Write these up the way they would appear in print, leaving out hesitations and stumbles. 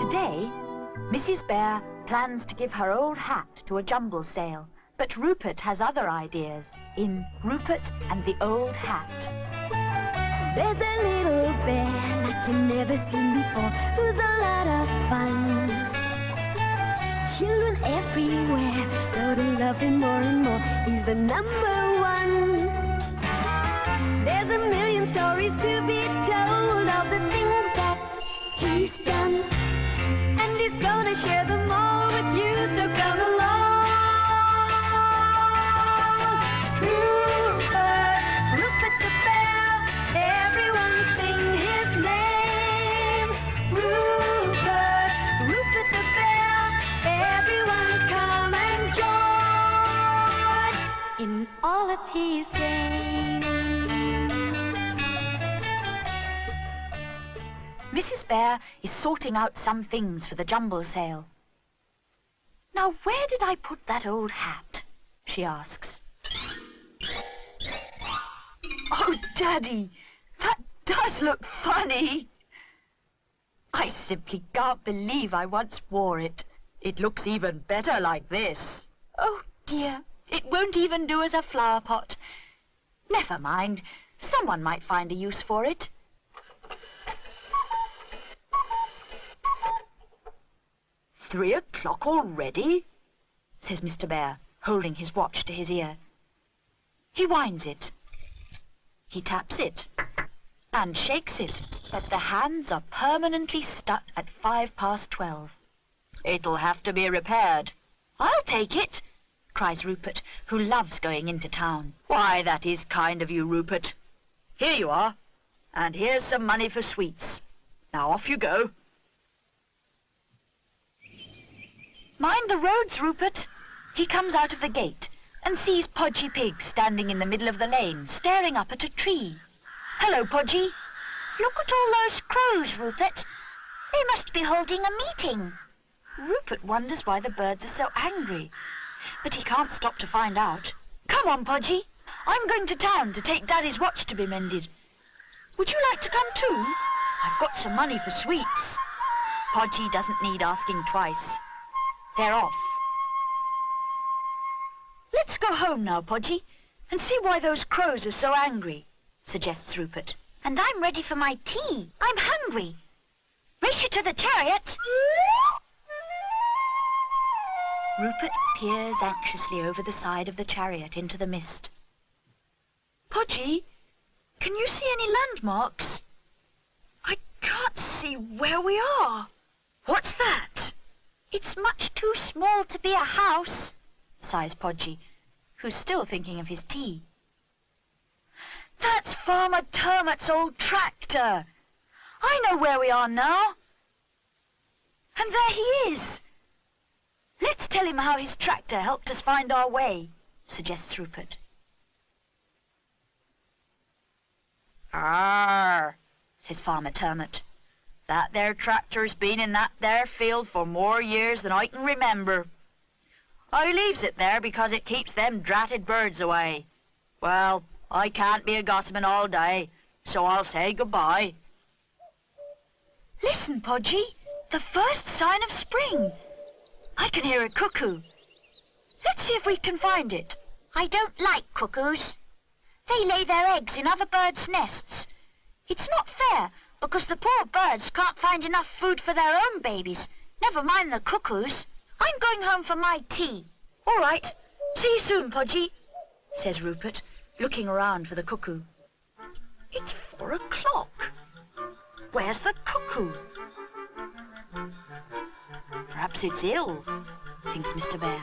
Today, Mrs. Bear plans to give her old hat to a jumble sale, but Rupert has other ideas in Rupert and the Old Hat. There's a little bear like you've never seen before, who's a lot of fun. Children everywhere go to love him more and more. He's the number one. There's a million stories to be told of the things that he's done, and he's gonna share them all with you, so come along. Rupert, Rupert the bear, everyone sing his name. Rupert, Rupert the bear, everyone come and join in all of his games. Mrs. Bear is sorting out some things for the jumble sale. Now, where did I put that old hat? She asks. Oh, Daddy, that does look funny. I simply can't believe I once wore it. It looks even better like this. Oh, dear, it won't even do as a flower pot. Never mind, someone might find a use for it. "3 o'clock already?" says Mr. Bear, holding his watch to his ear. He winds it. He taps it and shakes it, but the hands are permanently stuck at 12:05. "It'll have to be repaired." "I'll take it," cries Rupert, who loves going into town. "Why, that is kind of you, Rupert. Here you are, and here's some money for sweets. Now off you go." "Mind the roads, Rupert." He comes out of the gate and sees Podgy Pig standing in the middle of the lane, staring up at a tree. "Hello, Podgy." "Look at all those crows, Rupert. They must be holding a meeting." Rupert wonders why the birds are so angry, but he can't stop to find out. "Come on, Podgy. I'm going to town to take Daddy's watch to be mended. Would you like to come too? I've got some money for sweets." Podgy doesn't need asking twice. They're off. "Let's go home now, Podgy, and see why those crows are so angry," suggests Rupert. "And I'm ready for my tea. I'm hungry. Race you to the chariot." Rupert peers anxiously over the side of the chariot into the mist. "Podgy, can you see any landmarks? I can't see where we are." "What's that?" "It's much too small to be a house," sighs Podgy, who's still thinking of his tea. "That's Farmer Termit's old tractor. I know where we are now. And there he is. Let's tell him how his tractor helped us find our way," suggests Rupert. "Arr," says Farmer Termit. "That there tractor's been in that there field for more years than I can remember. I leaves it there because it keeps them dratted birds away. Well, I can't be a gossiping all day, so I'll say goodbye." "Listen, Podgy, the first sign of spring. I can hear a cuckoo. Let's see if we can find it." "I don't like cuckoos. They lay their eggs in other birds' nests. It's not fair, because the poor birds can't find enough food for their own babies, never mind the cuckoos. I'm going home for my tea." "All right. See you soon, Podgy," says Rupert, looking around for the cuckoo. It's 4 o'clock. Where's the cuckoo? Perhaps it's ill, thinks Mr. Bear.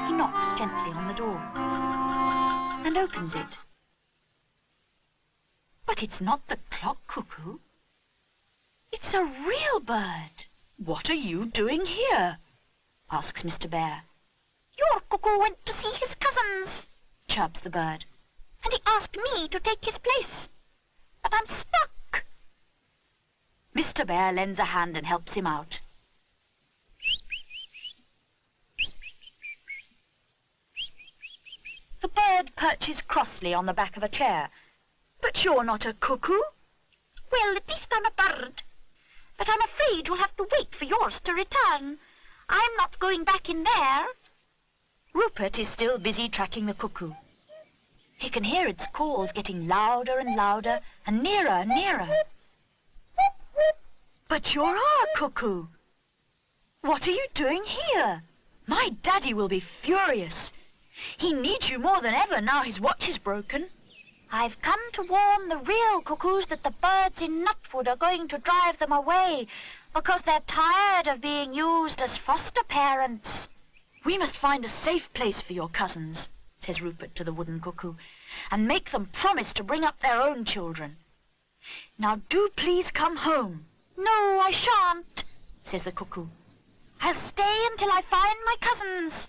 He knocks gently on the door and opens it. But it's not the clock cuckoo. It's a real bird. "What are you doing here?" asks Mr. Bear. "Your cuckoo went to see his cousins," chirps the bird, "and he asked me to take his place. But I'm stuck." Mr. Bear lends a hand and helps him out. The bird perches crossly on the back of a chair, but But you're not a cuckoo. Well, at least I'm a bird. But I'm afraid you'll have to wait for yours to return. I'm not going back in there. Rupert is still busy tracking the cuckoo. He can hear its calls getting louder and louder and nearer and nearer. But you're our cuckoo. What are you doing here? My daddy will be furious. He needs you more than ever now his watch is broken. I've come to warn the real cuckoos that the birds in Nutwood are going to drive them away because they're tired of being used as foster parents. We must find a safe place for your cousins, says Rupert to the wooden cuckoo, and make them promise to bring up their own children. Now do please come home. No, I shan't, says the cuckoo. I'll stay until I find my cousins.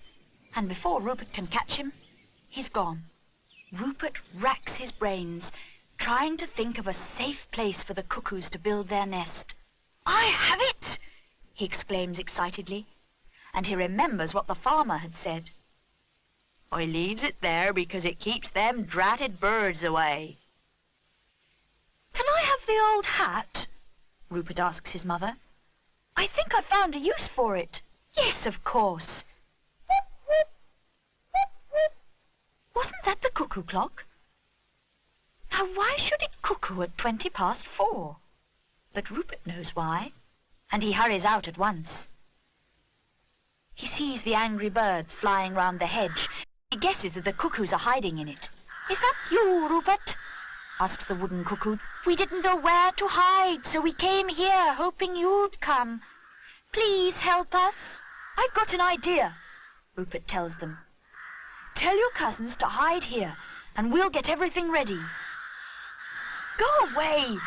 And before Rupert can catch him, he's gone. Rupert racks his brains, trying to think of a safe place for the cuckoos to build their nest. I have it! He exclaims excitedly, and he remembers what the farmer had said. I leaves it there because it keeps them dratted birds away. Can I have the old hat? Rupert asks his mother. I think I found a use for it. Yes, of course. Wasn't that the cuckoo clock? Now why should it cuckoo at 4:20? But Rupert knows why, and he hurries out at once. He sees the angry birds flying round the hedge. He guesses that the cuckoos are hiding in it. Is that you, Rupert? Asks the wooden cuckoo. We didn't know where to hide, so we came here hoping you'd come. Please help us. I've got an idea, Rupert tells them. Tell your cousins to hide here, and we'll get everything ready. Go away!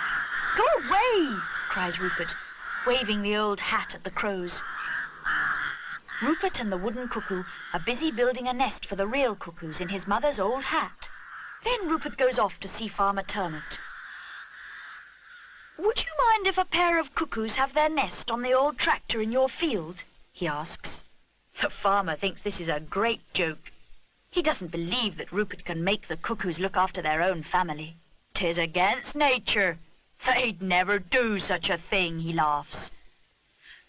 Go away! Cries Rupert, waving the old hat at the crows. Rupert and the wooden cuckoo are busy building a nest for the real cuckoos in his mother's old hat. Then Rupert goes off to see Farmer Termit. Would you mind if a pair of cuckoos have their nest on the old tractor in your field? He asks. The farmer thinks this is a great joke. He doesn't believe that Rupert can make the cuckoos look after their own family. 'Tis against nature. They'd never do such a thing, he laughs.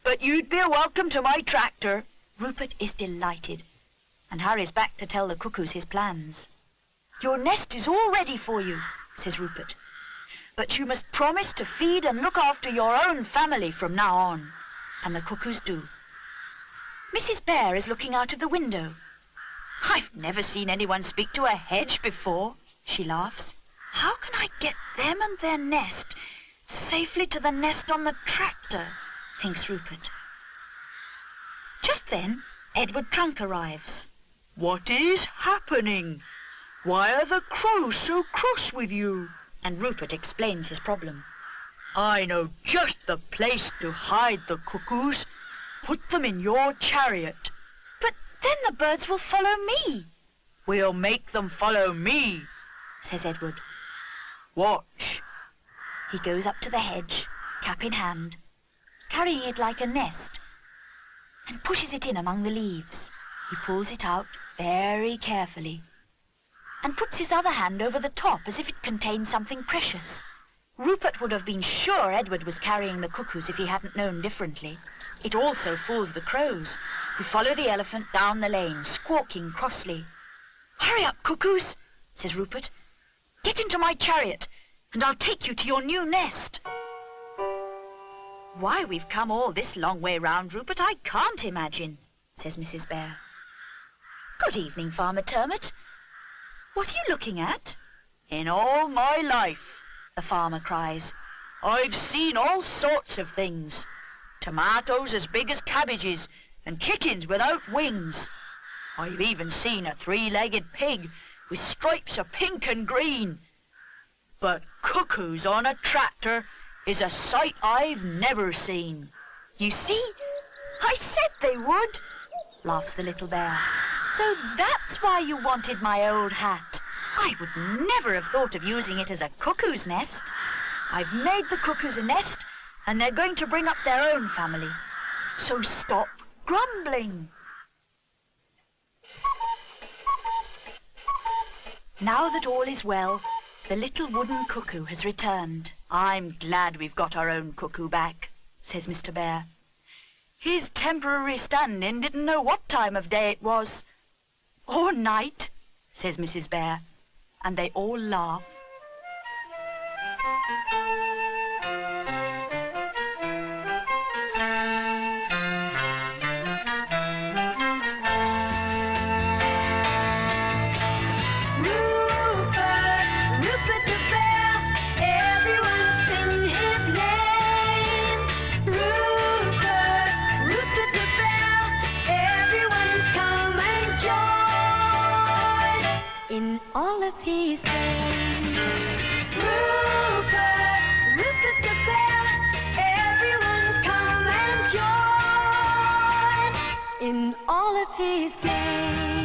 But you'd be welcome to my tractor. Rupert is delighted and hurries back to tell the cuckoos his plans. Your nest is all ready for you, says Rupert. But you must promise to feed and look after your own family from now on. And the cuckoos do. Mrs. Bear is looking out of the window. I've never seen anyone speak to a hedge before, she laughs. How can I get them and their nest safely to the nest on the tractor, thinks Rupert. Just then, Edward Trunk arrives. What is happening? Why are the crows so cross with you? And Rupert explains his problem. I know just the place to hide the cuckoos. Put them in your chariot. But then the birds will follow me. We'll make them follow me, says Edward. Watch. He goes up to the hedge, cap in hand, carrying it like a nest, and pushes it in among the leaves. He pulls it out very carefully and puts his other hand over the top as if it contained something precious. Rupert would have been sure Edward was carrying the cuckoos if he hadn't known differently. It also fools the crows, who follow the elephant down the lane, squawking crossly. Hurry up, cuckoos, says Rupert. Get into my chariot, and I'll take you to your new nest. Why we've come all this long way round, Rupert, I can't imagine, says Mrs. Bear. Good evening, Farmer Termit. What are you looking at? In all my life, the farmer cries, I've seen all sorts of things. Tomatoes as big as cabbages, and chickens without wings. I've even seen a three-legged pig with stripes of pink and green. But cuckoos on a tractor is a sight I've never seen. You see, I said they would, laughs the little bear. So that's why you wanted my old hat. I would never have thought of using it as a cuckoo's nest. I've made the cuckoos a nest, and they're going to bring up their own family. So stop grumbling. Now that all is well, The little wooden cuckoo has returned. I'm glad we've got our own cuckoo back, says Mr. Bear. His temporary stand-in didn't know what time of day it was. Or night, says Mrs. Bear, and they all laugh. Rupert the bear, everyone sing his name. Rupert the bear, everyone come and join in all of his games. Rupert the bear, everyone come and join in all of his games.